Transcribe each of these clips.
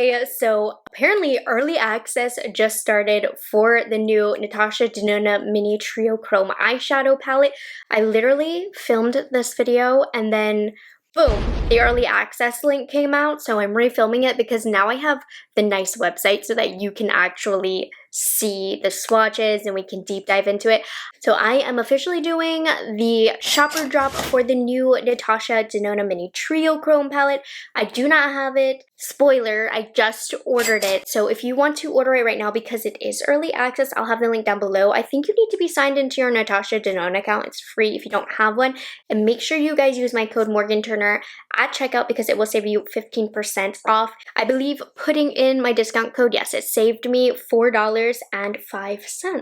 Okay, so apparently early access just started for the new Natasha Denona Mini Triochrome eyeshadow palette. I literally filmed this video and then boom, the early access link came out, so I'm refilming it because now I have the nice website so that you can actually see the swatches and we can deep dive into it. So I am officially doing the shopper drop for the new Natasha Denona Mini Triochrome palette. I do not have it. Spoiler, I just ordered it. So if you want to order it right now because it is early access, I'll have the link down below. I think you need to be signed into your Natasha Denona account. It's free if you don't have one. And make sure you guys use my code morganturner at checkout because it will save you 15% off. I believe putting in my discount code, yes, it saved me $4.05.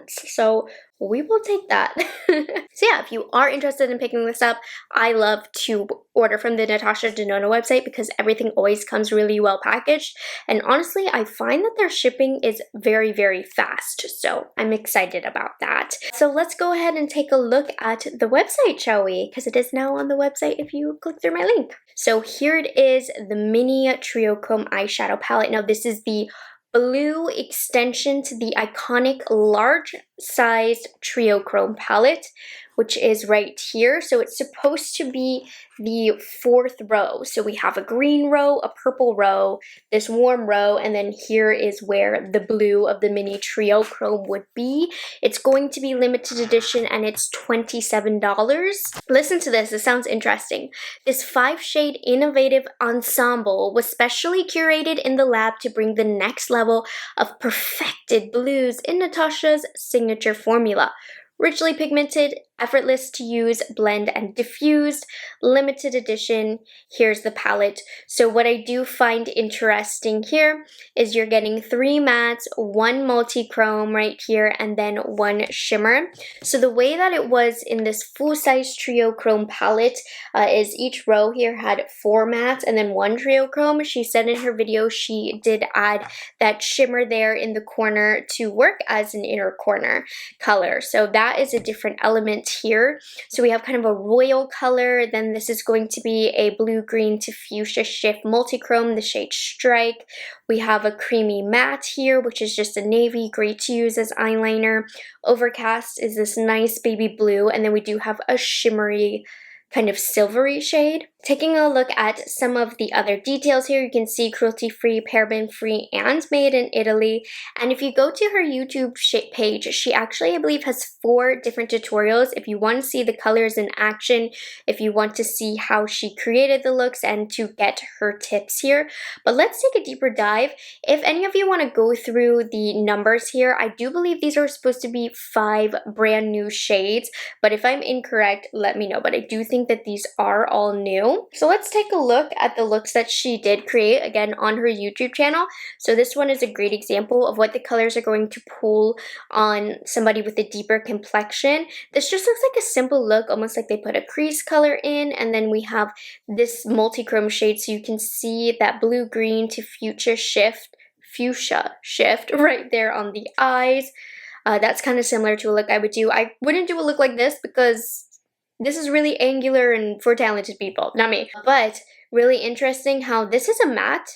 So we will take that. So yeah, if you are interested in picking this up, I love to order from the Natasha Denona website because everything always comes really well packaged. And honestly, I find that their shipping is very, very fast. So I'm excited about that. So let's go ahead and take a look at the website, shall we? Because it is now on the website if you click through my link. So here it is, the Mini Triochrome eyeshadow palette. Now this is the blue extension to the iconic large-sized Triochrome palette, which is right here. So it's supposed to be the 4th row. So we have a green row, a purple row, this warm row, and then here is where the blue of the Mini Triochrome would be. It's going to be limited edition and it's $27. Listen to this, sounds interesting. This 5-shade innovative ensemble was specially curated in the lab to bring the next level of perfected blues in Natasha's signature formula. Richly pigmented, effortless to use, blend, and diffused, limited edition. Here's the palette. So what I do find interesting here is you're getting 3 mattes, 1 multi-chrome right here, and then 1 shimmer. So the way that it was in this full-size Triochrome palette is each row here had 4 mattes and then 1 Triochrome. She said in her video she did add that shimmer there in the corner to work as an inner corner color. So that is a different element here. So we have kind of a royal color, then this is going to be a blue-green to fuchsia shift multi-chrome, the shade Strike. We have a creamy matte here, which is just a navy, great to use as eyeliner. Overcast is this nice baby blue, and then we do have a shimmery kind of silvery shade. Taking a look at some of the other details here, you can see cruelty-free, paraben-free, and made in Italy. And if you go to her YouTube page, she actually, I believe, has 4 different tutorials. If you want to see the colors in action, if you want to see how she created the looks and to get her tips here. But let's take a deeper dive. If any of you want to go through the numbers here, I do believe these are supposed to be 5 brand new shades. But if I'm incorrect, let me know. But I do think that these are all new. So let's take a look at the looks that she did create, again, on her YouTube channel. So this one is a great example of what the colors are going to pull on somebody with a deeper complexion. This just looks like a simple look, almost like they put a crease color in, and then we have this multi-chrome shade, so you can see that blue-green to fuchsia shift right there on the eyes. That's kind of similar to a look I would do. I wouldn't do a look like this because this is really angular and for talented people, not me. But really interesting how this is a matte,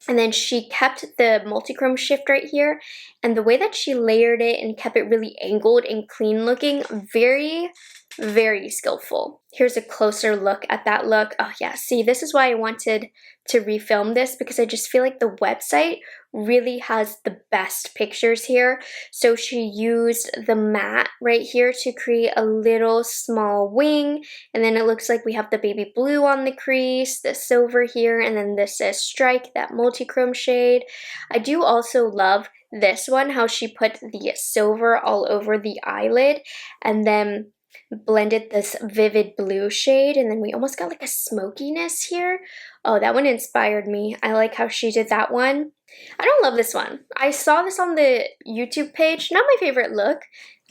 and then she kept the multi-chrome shift right here, and the way that she layered it and kept it really angled and clean looking, very, very skillful. Here's a closer look at that look. Oh yeah, see, this is why I wanted to refilm this, because I just feel like the website really has the best pictures here. So she used the matte right here to create a little small wing, and then it looks like we have the baby blue on the crease, the silver here, and then this is Strike, that multi-chrome shade. I do also love this one, how she put the silver all over the eyelid and then blended this vivid blue shade, and then we almost got like a smokiness here. Oh, that one inspired me. I like how she did that one. I don't love this one. I saw this on the YouTube page. Not my favorite look.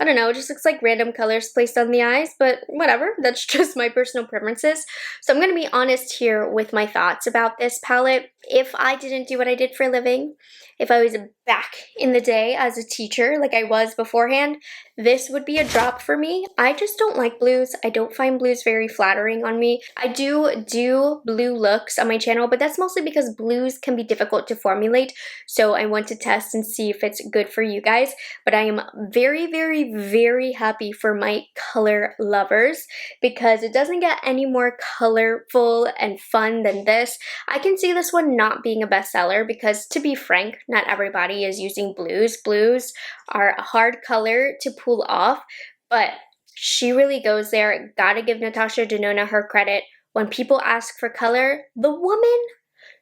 I don't know, it just looks like random colors placed on the eyes, but whatever, that's just my personal preferences. So I'm going to be honest here with my thoughts about this palette. If I didn't do what I did for a living, if I was back in the day as a teacher like I was beforehand, this would be a drop for me. I just don't like blues. I don't find blues very flattering on me. I do blue looks on my channel, but that's mostly because blues can be difficult to formulate, so I want to test and see if it's good for you guys. But I am very, very, very happy for my color lovers because it doesn't get any more colorful and fun than this. I can see this one not being a bestseller because, to be frank, not everybody is using blues. Blues are a hard color to pull off, but she really goes there. Gotta give Natasha Denona her credit. When people ask for color, the woman,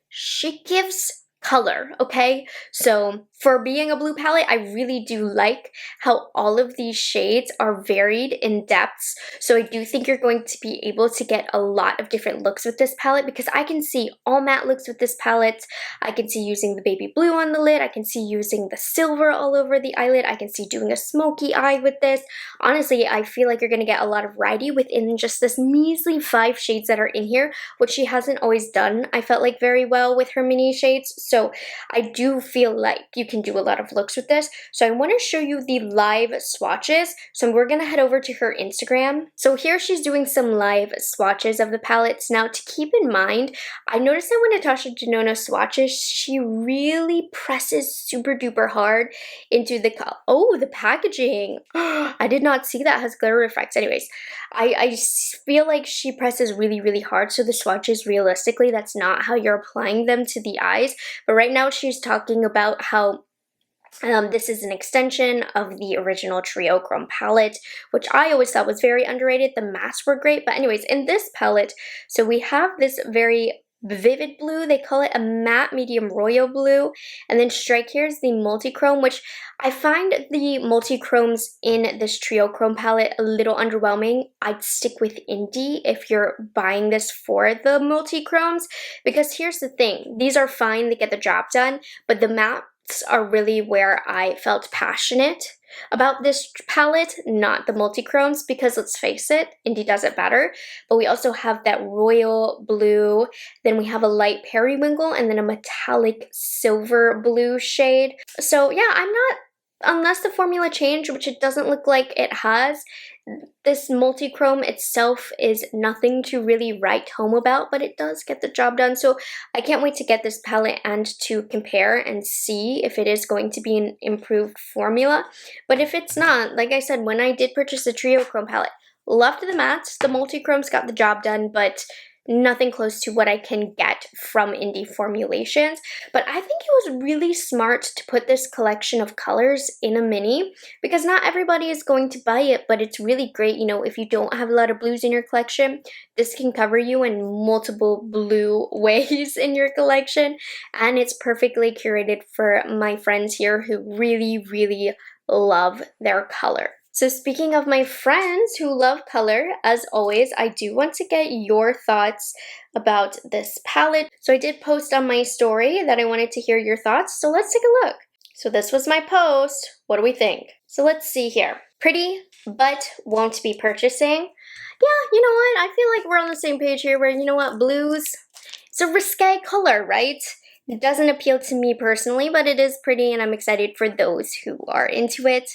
she gives color, okay? So for being a blue palette, I really do like how all of these shades are varied in depths. So I do think you're going to be able to get a lot of different looks with this palette because I can see all matte looks with this palette. I can see using the baby blue on the lid. I can see using the silver all over the eyelid. I can see doing a smoky eye with this. Honestly, I feel like you're going to get a lot of variety within just this measly 5 shades that are in here, which she hasn't always done, I felt like, very well with her mini shades. So I do feel like you can do a lot of looks with this. So I want to show you the live swatches. So we're going to head over to her Instagram. So here she's doing some live swatches of the palettes. Now, to keep in mind, I noticed that when Natasha Denona swatches, she really presses super duper hard into the the packaging. I did not see that has glitter effects. Anyways, I feel like she presses really, really hard. So the swatches, realistically, that's not how you're applying them to the eyes. But right now she's talking about how this is an extension of the original Triochrome palette, which I always thought was very underrated. The masks were great, but anyways, in this palette, so we have this very vivid blue. They call it a matte medium royal blue, and then strike here is the multi-chrome, which I find the multi-chromes in this Triochrome palette a little underwhelming. I'd stick with Indie if you're buying this for the multi-chromes, because here's the thing, these are fine, they get the job done, but the mattes are really where I felt passionate about this palette, not the multi-chromes, because let's face it, Indie does it better. But we also have that royal blue, then we have a light periwinkle, and then a metallic silver blue shade. So yeah, I'm not, unless the formula changed, which it doesn't look like it has, this multi-chrome itself is nothing to really write home about, but it does get the job done. So I can't wait to get this palette and to compare and see if it is going to be an improved formula. But if it's not, like I said, when I did purchase the Triochrome palette, loved the mattes, the multi-chromes got the job done, but nothing close to what I can get from Indie formulations. But I think it was really smart to put this collection of colors in a mini because not everybody is going to buy it, but it's really great, you know, if you don't have a lot of blues in your collection, this can cover you in multiple blue ways in your collection, and it's perfectly curated for my friends here who really, really love their color. So speaking of my friends who love color, as always, I do want to get your thoughts about this palette. So I did post on my story that I wanted to hear your thoughts, so let's take a look. So this was my post. What do we think? So let's see here. Pretty, but won't be purchasing. Yeah, you know what? I feel like we're on the same page here where, you know what, blues, it's a risque color, right? It doesn't appeal to me personally, but it is pretty and I'm excited for those who are into it.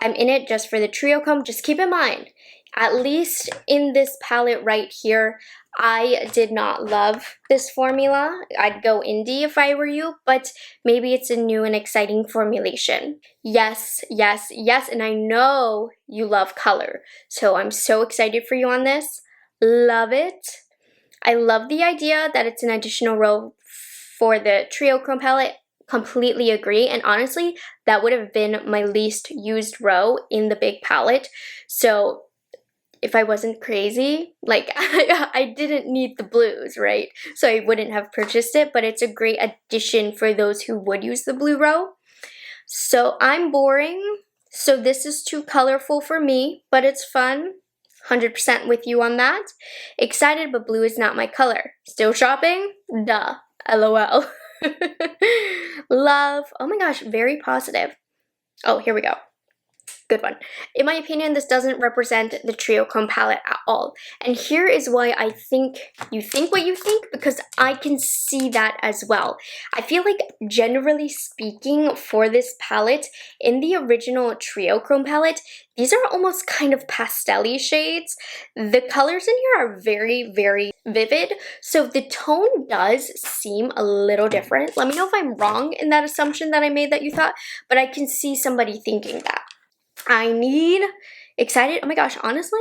I'm in it just for the Triochrome. Just keep in mind, at least in this palette right here, I did not love this formula. I'd go Indie if I were you, but maybe it's a new and exciting formulation. Yes, yes, yes, and I know you love color, so I'm so excited for you on this. Love it. I love the idea that it's an additional row for the Triochrome palette. Completely agree, and honestly that would have been my least used row in the big palette, so if I wasn't crazy, like I didn't need the blues, right? So I wouldn't have purchased it, but it's a great addition for those who would use the blue row. So I'm boring, so this is too colorful for me, but it's fun. 100% with you on that. Excited, but blue is not my color. Still shopping? Duh. LOL. Love. Oh my gosh, very positive. Oh, here we go. good one. In my opinion, this doesn't represent the Triochrome palette at all. And here is why I think you think what you think, because I can see that as well. I feel like, generally speaking, for this palette, in the original Triochrome palette, these are almost kind of pastel-y shades. The colors in here are very, very vivid, so the tone does seem a little different. Let me know if I'm wrong in that assumption that I made that you thought, but I can see somebody thinking that. Excited, oh my gosh, honestly,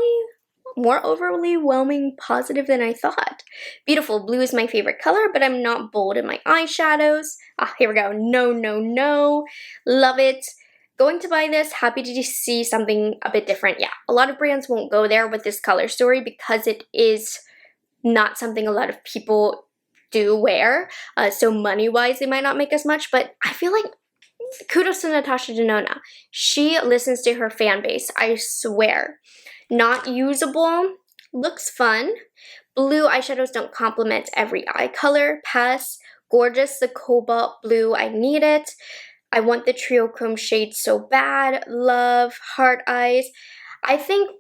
more overly whelming positive than I thought. Beautiful, blue is my favorite color, but I'm not bold in my eyeshadows. Ah, here we go, no, no, no, love it. Going to buy this, happy to see something a bit different. Yeah, a lot of brands won't go there with this color story because it is not something a lot of people do wear. So money-wise, they might not make as much, but I feel like kudos to NATASHA DENONA. She listens to her fan base, I swear. Not usable, looks fun. Blue eyeshadows don't complement every eye color. Pass, gorgeous, the cobalt blue, I need it. I want the Triochrome shade so bad. Love, heart eyes. I think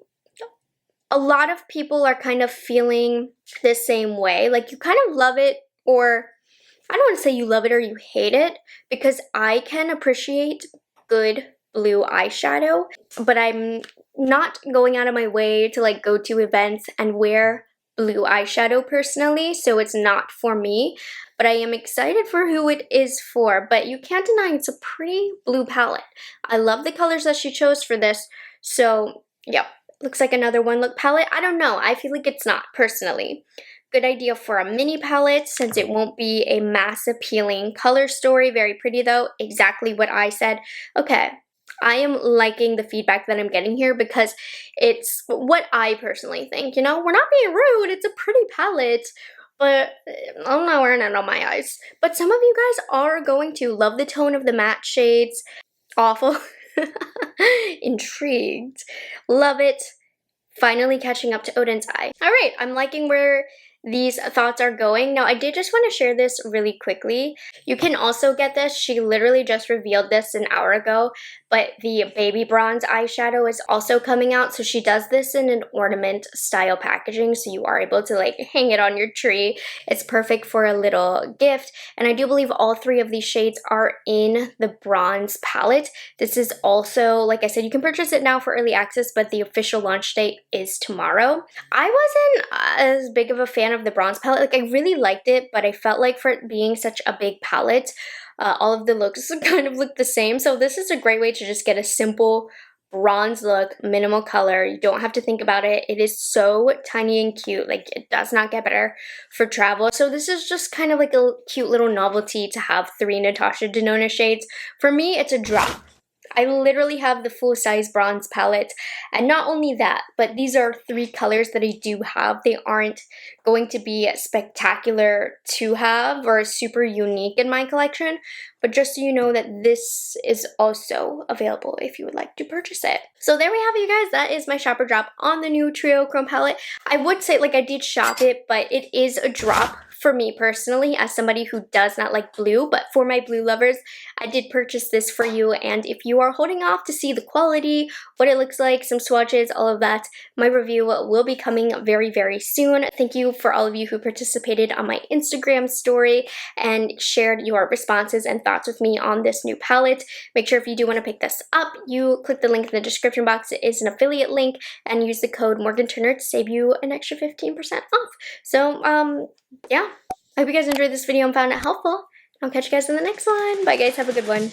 a lot of people are kind of feeling the same way. Like, you kind of love it, or I don't want to say you love it or you hate it, because I can appreciate good blue eyeshadow, but I'm not going out of my way to like go to events and wear blue eyeshadow personally, so it's not for me, but I am excited for who it is for. But you can't deny it's a pretty blue palette. I love the colors that she chose for this, so yep, looks like another one look palette. I don't know, I feel like it's not, personally. Good idea for a mini palette since it won't be a mass appealing color story. Very pretty though, exactly what I said. Okay, I am liking the feedback that I'm getting here because it's what I personally think. You know, we're not being rude, it's a pretty palette, but I'm not wearing it on my eyes. But some of you guys are going to love the tone of the matte shades. Awful. Intrigued. Love it. Finally catching up to Odin's eye. All right, I'm liking where these thoughts are going. Now, I did just want to share this really quickly. You can also get this. She literally just revealed this an hour ago, but the baby bronze eyeshadow is also coming out. So she does this in an ornament style packaging, so you are able to like hang it on your tree. It's perfect for a little gift. And I do believe all three of these shades are in the bronze palette. This is also, like I said, you can purchase it now for early access, but the official launch date is tomorrow. I wasn't as big of a fan of the bronze palette. Like, I really liked it, but I felt like for it being such a big palette, all of the looks kind of look the same. So this is a great way to just get a simple bronze look, minimal color. You don't have to think about it. It is so tiny and cute. Like, it does not get better for travel. So this is just kind of like a cute little novelty to have 3 NATASHA DENONA shades. For me, it's a drop. I literally have the full-size bronze palette, and not only that, but these are 3 colors that I do have. They aren't going to be spectacular to have or super unique in my collection, but just so you know that this is also available if you would like to purchase it. So there we have it, you guys. That is my shopper drop on the new Triochrome palette. I would say, like, I did shop it, but it is a drop for me personally, as somebody who does not like blue. But for my blue lovers, I did purchase this for you. And if you are holding off to see the quality, what it looks like, some swatches, all of that, my review will be coming very, very soon. Thank you for all of you who participated on my Instagram story and shared your responses and thoughts with me on this new palette. Make sure if you do want to pick this up, you click the link in the description box. It is an affiliate link, and use the code morganturner to save you an extra 15% off. So, yeah, I hope you guys enjoyed this video and found it helpful. I'll catch you guys in the next one. Bye guys, have a good one.